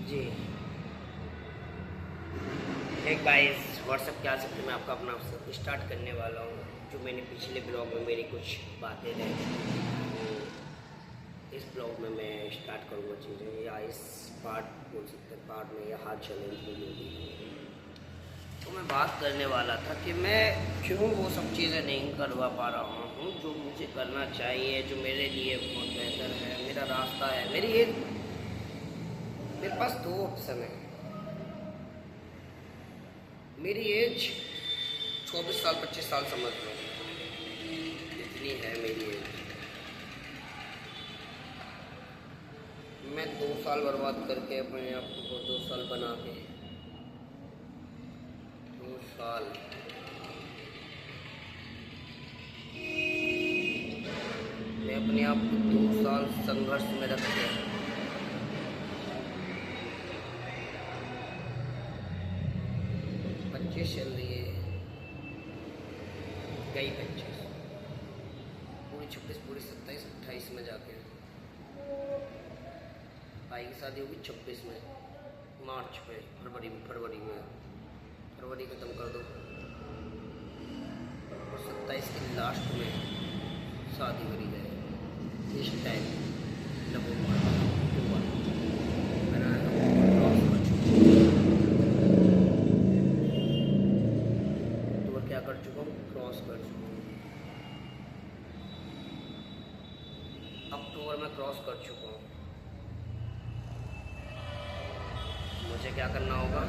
जी एक guys WhatsApp के सकते मैं आपका अपना स्टार्ट करने वाला हूँ। जो मैंने पिछले ब्लॉग में मेरी कुछ बातें रही तो इस ब्लॉग में मैं स्टार्ट करूँगा चीज़ें, या इस पार्ट बोल सकते हैं पार्ट में, या हार चैलेंज में जो भी। तो मैं बात करने वाला था कि मैं क्यों वो सब चीज़ें नहीं करवा पा रहा हूँ जो मुझे करना चाहिए, जो मेरे लिए बहुत बेहतर है, मेरा रास्ता है। मेरे पास दो ऑप्शन है। मेरी एज 24 साल 25 साल समझ लो, इतनी है मेरी एज। मैं 2 साल बर्बाद करके अपने आप को 2 साल बना के 2 साल मैं अपने आप को 2 साल संघर्ष में रख के 25 चल रही है, गई 25, पूरी 26, पूरी 27, 28 में जाके भाई की शादी होगी 26 में, मार्च में, फरवरी ख़त्म कर दो और 27 के लास्ट में शादी करी जाए। इस टाइम नवंबर क्या कर चुका हूँ, क्रॉस कर चुका हूँ। अक्टूबर में क्रॉस कर चुका हूँ। मुझे क्या करना होगा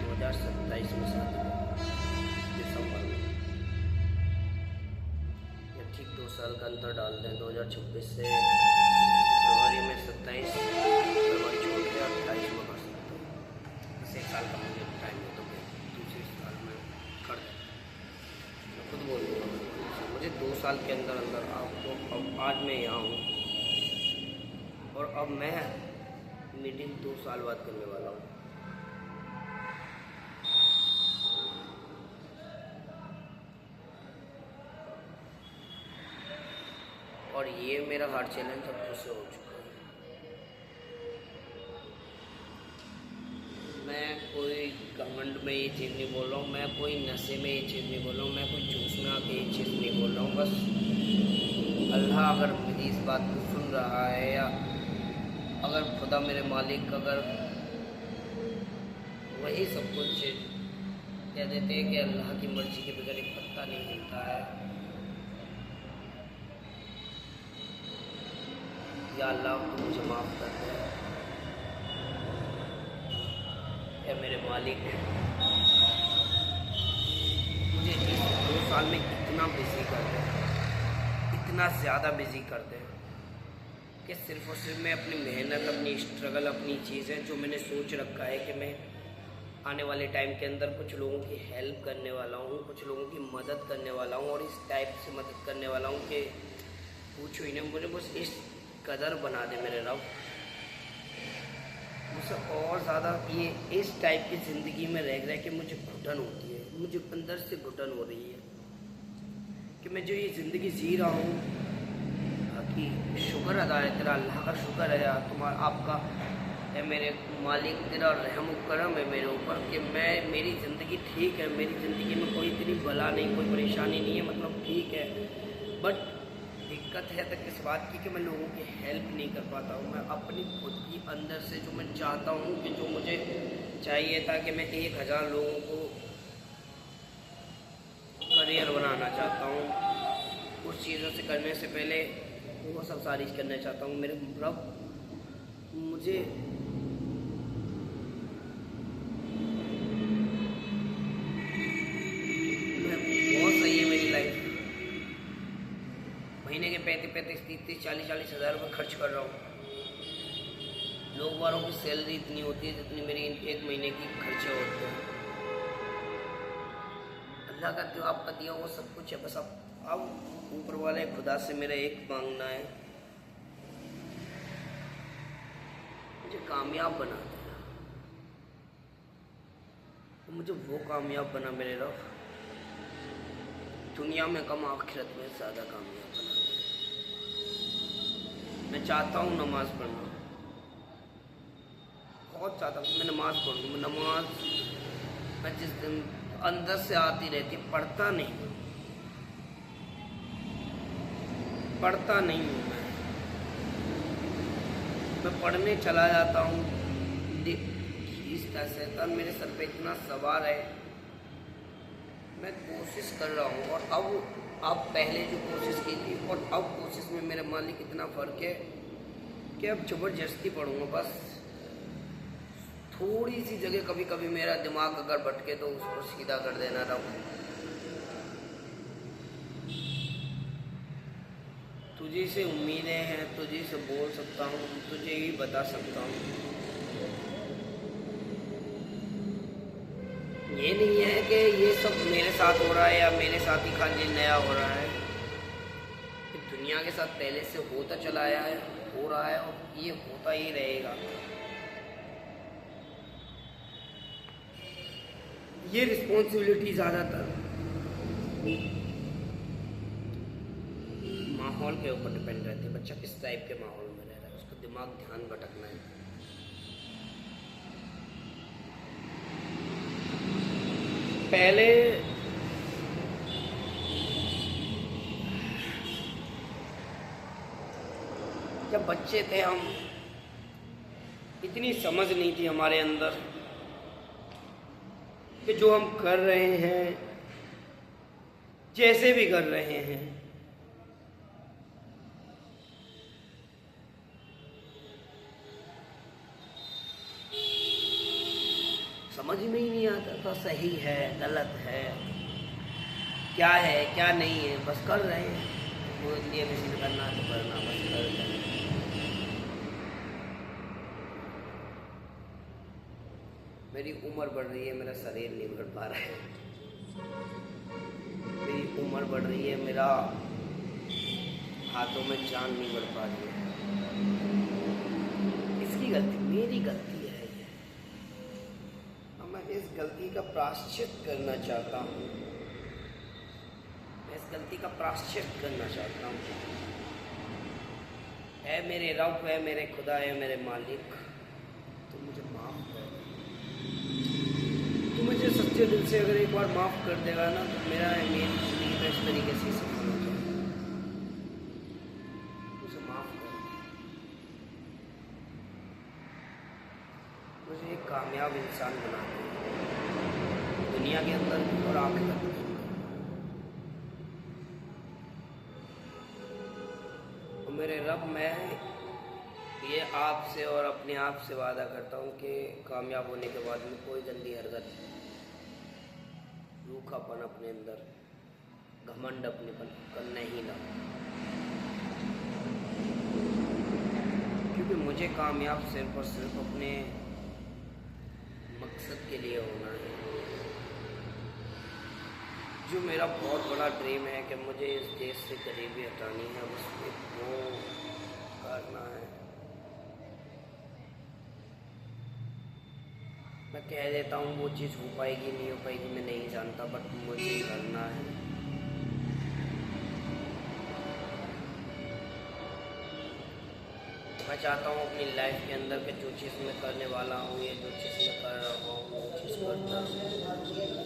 2027 में शादी, दिसंबर में, या ठीक 2 साल का अंतर डाल दें। 2026 से फरवरी में 27, फरवरी छोड़ के 28 में कर सकते हैं। बस 1 साल का मुझे टाइम है तो दूसरे साल में कर दें। मैं खुद बोल दूँगा मुझे 2 साल के अंदर अंदर आपको। अब आज मैं यहाँ हूँ और अब मैं मीटिंग 2 साल बाद करने वाला हूँ। और ये मेरा हार्ड चैलेंज अब खुद से हो चुका है। मैं कोई घमंड में ये चीज़ नहीं बोल रहा हूँ, मैं कोई नशे में ये चीज़ नहीं बोल रहा हूँ, मैं कोई जूस में आके ये चीज़ नहीं बोल रहा हूँ। बस अल्लाह अगर मेरी इस बात को सुन रहा है, या अगर खुदा मेरे मालिक अगर वही सब कुछ कह देते हैं कि अल्लाह की मर्जी के बगैर एक पत्ता नहीं हिलता है, या अल्लाह तो मुझे माफ़ कर दे, या मेरे मालिक मुझे इस 2 साल में इतना बिजी कर दे, इतना ज़्यादा बिजी कर दे कि सिर्फ और सिर्फ मैं अपनी मेहनत, अपनी स्ट्रगल, अपनी चीज़ें जो मैंने सोच रखा है कि मैं आने वाले टाइम के अंदर कुछ लोगों की हेल्प करने वाला हूँ, कुछ लोगों की मदद करने वाला हूँ, और इस टाइप से मदद करने वाला हूँ कि पूछो ही नहीं। मुझे बस इस कदर बना दे मेरे रब, मुझसे और ज़्यादा ये इस टाइप की ज़िंदगी में रह रह के मुझे घुटन होती है, मुझे अंदर से घुटन हो रही है कि मैं जो ये ज़िंदगी जी रहा हूँ कि शुक्र अदा है तेरा, अल्लाह का शुक्र है यार, तुम्हारा आपका है मेरे मालिक, तेरा रहम करम है मेरे ऊपर कि मेरी ज़िंदगी ठीक है, मेरी ज़िंदगी में कोई इतनी बला नहीं, कोई परेशानी नहीं है, मतलब ठीक है। बट दिक्कत है तक इस बात की कि मैं लोगों की हेल्प नहीं कर पाता हूँ। मैं अपनी खुद की अंदर से जो मैं चाहता हूँ कि जो मुझे चाहिए था कि मैं 1000 लोगों को करियर बनाना चाहता हूँ, उस चीज़ों से करने से पहले वो सब सारी करना चाहता हूँ। मेरे रब मुझे बहुत सही है मेरी लाइफ। महीने के 35 30 40 हज़ार रुपये खर्च कर रहा हूँ। लोग वालों की सैलरी इतनी होती है जितनी मेरी 1 महीने की खर्चे होते हैं। अल्लाह का जो आपका दिया वो सब कुछ है, बस अब ऊपर वाले खुदा से मेरा एक मांगना है, मुझे कामयाब बना देना, तो मुझे वो कामयाब बना मेरे रब, दुनिया में कम आखिरत में ज़्यादा कामयाब बना। मैं मैं चाहता हूँ नमाज़ पढ़ना, बहुत चाहता हूँ मैं नमाज़ पढ़ूँ। नमाज मैं जिस दिन अंदर से आती रहती, पढ़ता नहीं हूँ मैं पढ़ने चला जाता हूँ। इसका शैतान मेरे सर पे इतना सवार है, मैं कोशिश कर रहा हूँ। और अब पहले जो कोशिश की थी और अब कोशिश में मेरे मालिक इतना फ़र्क है कि अब ज़बरदस्ती पढ़ूँगा। बस थोड़ी सी जगह कभी कभी मेरा दिमाग अगर भटके तो उसको सीधा कर देना रहूँ। तुझे से उम्मीदें हैं, तुझे से बोल सकता हूँ, तुझे ही बता सकता हूँ। ये नहीं है कि ये सब मेरे साथ हो रहा है या मेरे साथ ही खाली नया हो रहा है। दुनिया के साथ पहले से होता चला आया है, हो रहा है और ये होता ही रहेगा। ये रिस्पॉन्सिबिलिटी ज़्यादातर माहौल के ऊपर डिपेंड रहती है। बच्चा किस टाइप के माहौल में रह रहा है, उसका दिमाग ध्यान भटकना है। पहले जब बच्चे थे हम, इतनी समझ नहीं थी हमारे अंदर कि जो हम कर रहे हैं, जैसे भी कर रहे हैं, समझ में ही नहीं आता था सही है गलत है, क्या है क्या नहीं है, बस कर रहे हैं। वो इसलिए किसी ने करना तो करना, बस कर रहे हैं। मेरी उम्र बढ़ रही है, मेरा शरीर नहीं बढ़ पा रहा है। मेरी उम्र बढ़ रही है, मेरा हाथों में जान नहीं बढ़ पा रही है। इसकी गलती, मेरी गलती है ये। और मैं इस गलती का प्रायश्चित करना चाहता हूँ। मैं इस गलती का प्रायश्चित करना चाहता हूँ। है मेरे रब, है मेरे खुदा, है मेरे मालिक, तो मुझे माफ़ कर। तो मुझे सच्चे दिल से अगर एक बार माफ़ कर देगा ना, तो मेरी ज़िंदगी में इस तरीके से सफल हो जाए। मुझे माफ़ कर, मुझे एक कामयाब इंसान बना दे, दुनिया के अंदर और आखिरत में। और मेरे रब, मैं ये आपसे और अपने आप से वादा करता हूँ कि कामयाब होने के बाद में कोई गंदी हरकत, रूखापन अपने अंदर, घमंड अपने पर करना ही ना, क्योंकि मुझे कामयाब सिर्फ और सिर्फ अपने मकसद के लिए होना है। जो मेरा बहुत बड़ा ड्रीम है कि मुझे इस देश से गरीबी हटानी है, उसमें वो करना है। मैं कह देता हूँ वो चीज़ हो पाएगी नहीं हो पाएगी मैं नहीं जानता, बट मुझे करना है। मैं चाहता हूँ अपनी लाइफ के अंदर के जो चीज़ मैं करने वाला हूँ, ये जो चीज़ मैं कर रहा हूँ, वो चीज़ करता हूँ।